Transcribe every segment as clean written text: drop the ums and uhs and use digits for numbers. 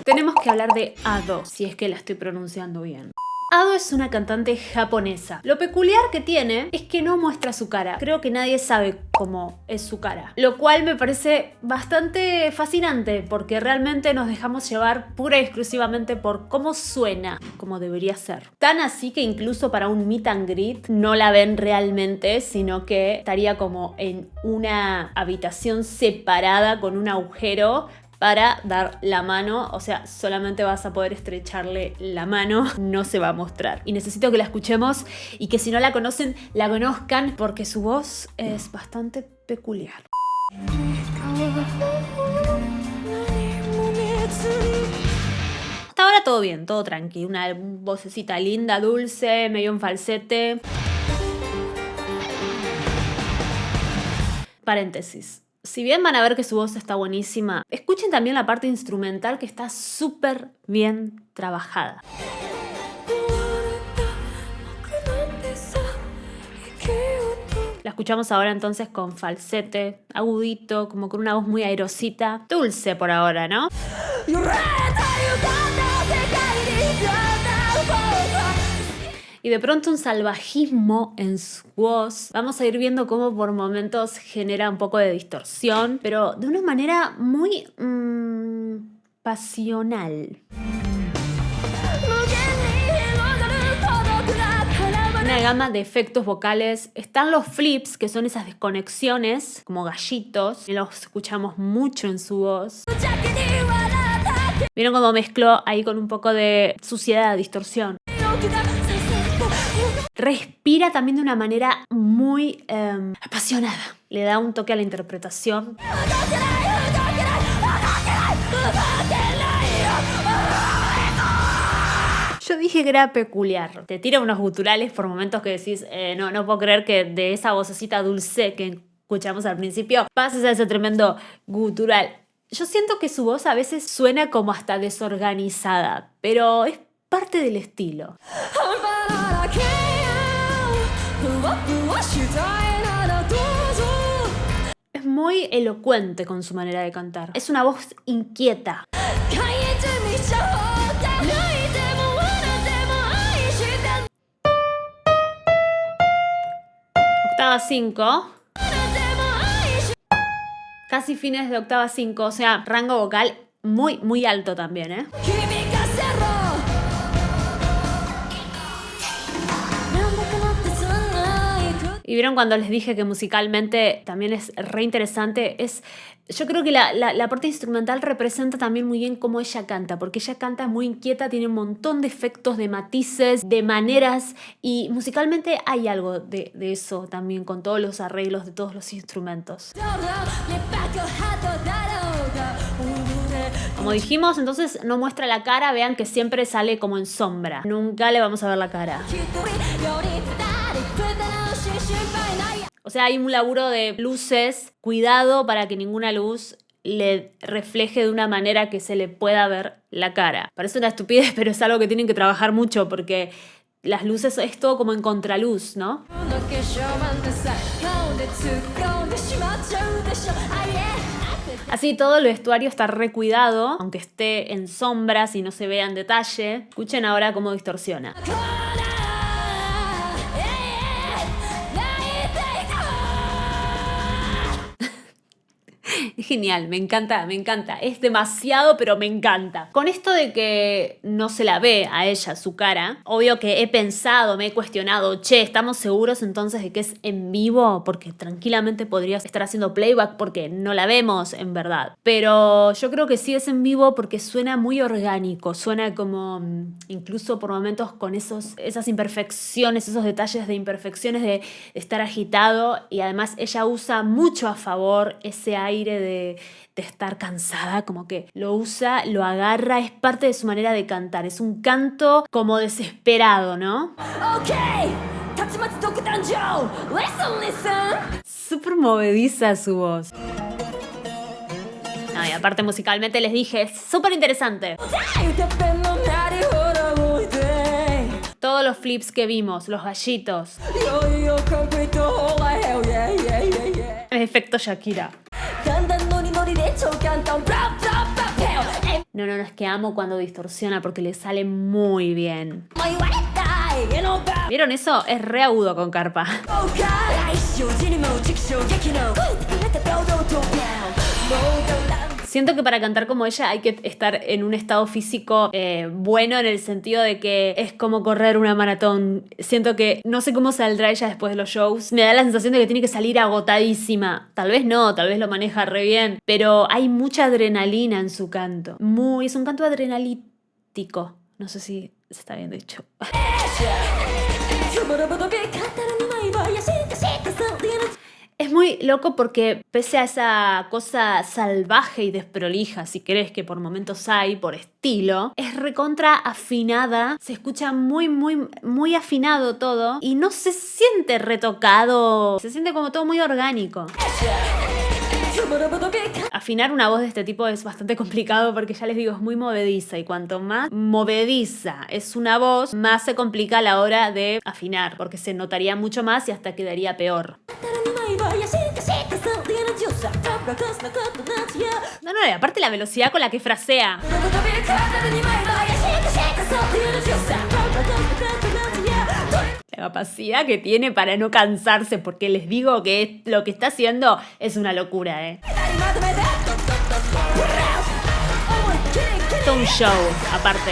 tenemos que hablar de Ado, si es que la estoy pronunciando bien. Ado es una cantante japonesa. Lo peculiar que tiene es que no muestra su cara. Creo que nadie sabe cómo es su cara. Lo cual me parece bastante fascinante porque realmente nos dejamos llevar pura y exclusivamente por cómo suena, como debería ser. Tan así que incluso para un meet and greet no la ven realmente, sino que estaría como en una habitación separada con un agujero para dar la mano, o sea, solamente vas a poder estrecharle la mano, no se va a mostrar. Y necesito que la escuchemos y que si no la conocen, la conozcan porque su voz es bastante peculiar. Hasta ahora todo bien, todo tranqui, una vocecita linda, dulce, medio en falsete. Paréntesis. Si bien van a ver que su voz está buenísima, escuchen también la parte instrumental que está súper bien trabajada. La escuchamos ahora entonces con falsete, agudito, como con una voz muy airosita, dulce por ahora, ¿no? Y de pronto un salvajismo en su voz. Vamos a ir viendo cómo por momentos genera un poco de distorsión, pero de una manera muy pasional. Una gama de efectos vocales. Están los flips, que son esas desconexiones, como gallitos. Los escuchamos mucho en su voz. ¿Vieron cómo mezcló ahí con un poco de suciedad, distorsión? Respira también de una manera muy apasionada. Le da un toque a la interpretación. Yo dije que era peculiar. Te tira unos guturales por momentos que decís, no puedo creer que de esa vocecita dulce que escuchamos al principio pases a ese tremendo gutural. Yo siento que su voz a veces suena como hasta desorganizada, pero es parte del estilo. Es muy elocuente con su manera de cantar. Es una voz inquieta. Octava 5. Casi fines de octava 5. O sea, rango vocal muy, muy alto también, ¿eh? Y vieron cuando les dije que musicalmente también es re interesante. Yo creo que la parte instrumental representa también muy bien cómo ella canta, porque ella canta muy inquieta, tiene un montón de efectos, de matices, de maneras, y musicalmente hay algo de eso también, con todos los arreglos de todos los instrumentos. Como dijimos, entonces no muestra la cara, vean que siempre sale como en sombra. Nunca le vamos a ver la cara. O sea, hay un laburo de luces, cuidado para que ninguna luz le refleje de una manera que se le pueda ver la cara. Parece una estupidez, pero es algo que tienen que trabajar mucho porque las luces es todo como en contraluz, ¿no? Así todo el vestuario está recuidado, aunque esté en sombras y no se vea en detalle. Escuchen ahora cómo distorsiona. Es genial, me encanta, me encanta. Es demasiado, pero me encanta. Con esto de que no se la ve a ella su cara, obvio que he pensado, me he cuestionado, ¿estamos seguros entonces de que es en vivo? Porque tranquilamente podrías estar haciendo playback porque no la vemos en verdad. Pero yo creo que sí es en vivo porque suena muy orgánico, suena como incluso por momentos con esas imperfecciones, esos detalles de imperfecciones de estar agitado, y además ella usa mucho a favor ese aire de estar cansada, como que lo usa, lo agarra, es parte de su manera de cantar, es un canto como desesperado, ¿no? Súper movediza su voz. No, y aparte musicalmente les dije, es súper interesante. Todos los flips que vimos, los gallitos. Efecto Shakira. No, es que amo cuando distorsiona porque le sale muy bien. ¿Vieron eso? Es re agudo con Carpa. Siento que para cantar como ella hay que estar en un estado físico bueno, en el sentido de que es como correr una maratón. Siento que no sé cómo saldrá ella después de los shows. Me da la sensación de que tiene que salir agotadísima. Tal vez no, tal vez lo maneja re bien. Pero hay mucha adrenalina en su canto. Es un canto adrenalítico. No sé si se está bien dicho. Es muy loco porque pese a esa cosa salvaje y desprolija, si querés, que por momentos hay, por estilo, es recontra afinada, se escucha muy, muy, muy afinado todo y no se siente retocado, se siente como todo muy orgánico. Afinar una voz de este tipo es bastante complicado porque ya les digo, es muy movediza y cuanto más movediza es una voz, más se complica a la hora de afinar porque se notaría mucho más y hasta quedaría peor. No, y aparte la velocidad con la que frasea. La capacidad que tiene para no cansarse, porque les digo que lo que está haciendo es una locura, Es todo un show, aparte,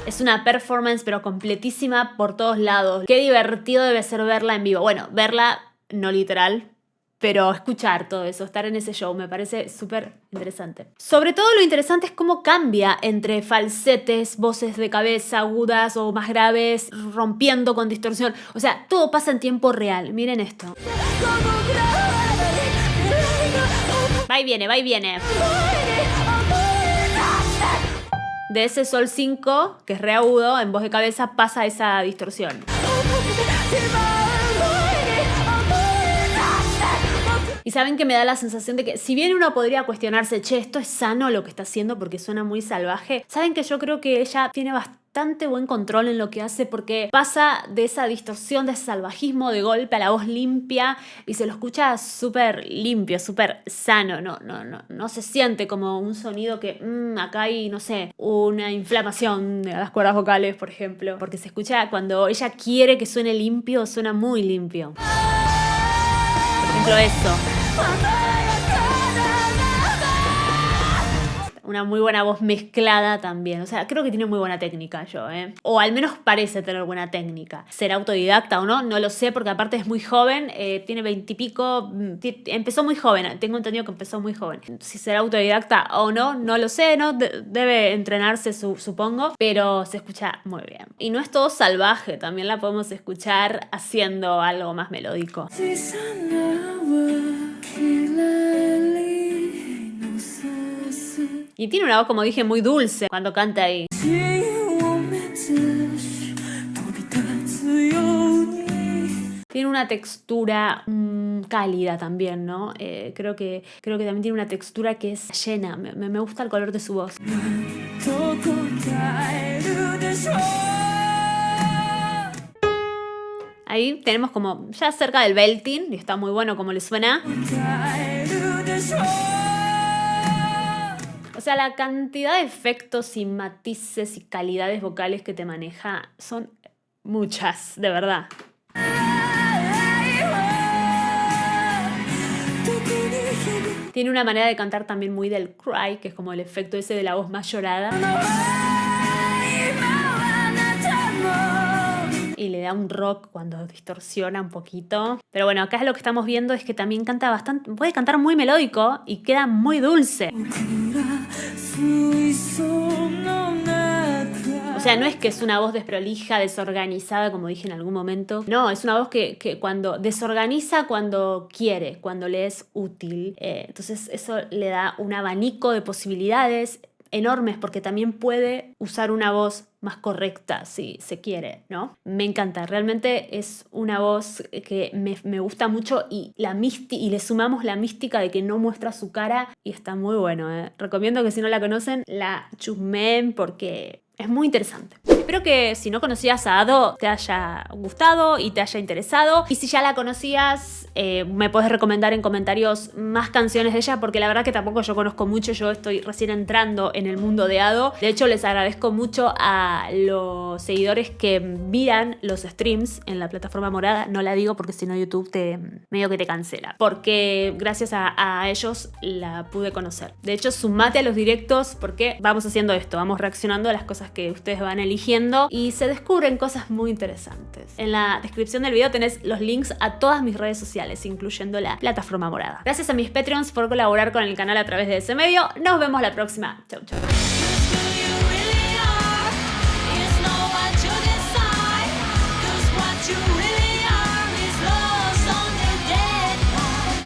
es una performance pero completísima por todos lados. Qué divertido debe ser verla en vivo. Bueno, verla no literal, pero escuchar todo eso, estar en ese show, me parece súper interesante. Sobre todo lo interesante es cómo cambia entre falsetes, voces de cabeza, agudas o más graves, rompiendo con distorsión. O sea, todo pasa en tiempo real. Miren esto. Va y viene, va y viene. De ese sol 5, que es re agudo, en voz de cabeza pasa esa distorsión. Y saben que me da la sensación de que si bien uno podría cuestionarse, che, esto es sano lo que está haciendo porque suena muy salvaje, saben que yo creo que ella tiene bastante buen control en lo que hace porque pasa de esa distorsión, de ese salvajismo de golpe a la voz limpia y se lo escucha súper limpio, súper sano, no se siente como un sonido que acá hay, no sé, una inflamación de las cuerdas vocales, por ejemplo, porque se escucha cuando ella quiere que suene limpio, suena muy limpio. Por ejemplo, eso. Una muy buena voz mezclada también. O sea, creo que tiene muy buena técnica yo, O al menos parece tener buena técnica. ¿Será autodidacta o no? No lo sé, porque aparte es muy joven. Tiene 20 y pico. Empezó muy joven. Tengo entendido que empezó muy joven. Si será autodidacta o no, no lo sé, ¿no? Debe entrenarse, supongo. Pero se escucha muy bien. Y no es todo salvaje. También la podemos escuchar haciendo algo más melódico. Y tiene una voz, como dije, muy dulce cuando canta ahí. Tiene una textura cálida también, ¿no? Creo que también tiene una textura que es llena. Me gusta el color de su voz. Ahí tenemos como ya cerca del belting y está muy bueno como le suena. O sea, la cantidad de efectos y matices y calidades vocales que te maneja son muchas, de verdad. Tiene una manera de cantar también muy del cry, que es como el efecto ese de la voz más llorada. Y le da un rock cuando distorsiona un poquito. Pero bueno, acá lo que estamos viendo es que también canta bastante, puede cantar muy melódico y queda muy dulce. O sea, no es que es una voz desprolija, desorganizada, como dije en algún momento. No, es una voz que cuando desorganiza cuando quiere, cuando le es útil. Entonces eso le da un abanico de posibilidades enormes porque también puede usar una voz más correcta si se quiere, ¿no? Me encanta, realmente es una voz que me gusta mucho y le sumamos la mística de que no muestra su cara y está muy bueno, Recomiendo que si no la conocen la chusmeen porque es muy interesante. Espero Espero que si no conocías a Ado te haya gustado y te haya interesado. Y si ya la conocías, me puedes recomendar en comentarios más canciones de ella, porque la verdad que tampoco yo conozco mucho. Yo estoy recién entrando en el mundo de Ado. De hecho, les agradezco mucho a los seguidores que miran los streams en la plataforma morada. No la digo porque si no YouTube medio que te cancela. Porque gracias a ellos la pude conocer. De hecho, sumate a los directos porque vamos haciendo esto. Vamos reaccionando a las cosas que ustedes van eligiendo y se descubren cosas muy interesantes. En la descripción del video tenés los links a todas mis redes sociales, incluyendo la plataforma morada. Gracias a mis Patreons por colaborar con el canal a través de ese medio. Nos vemos la próxima. Chau, chau. You really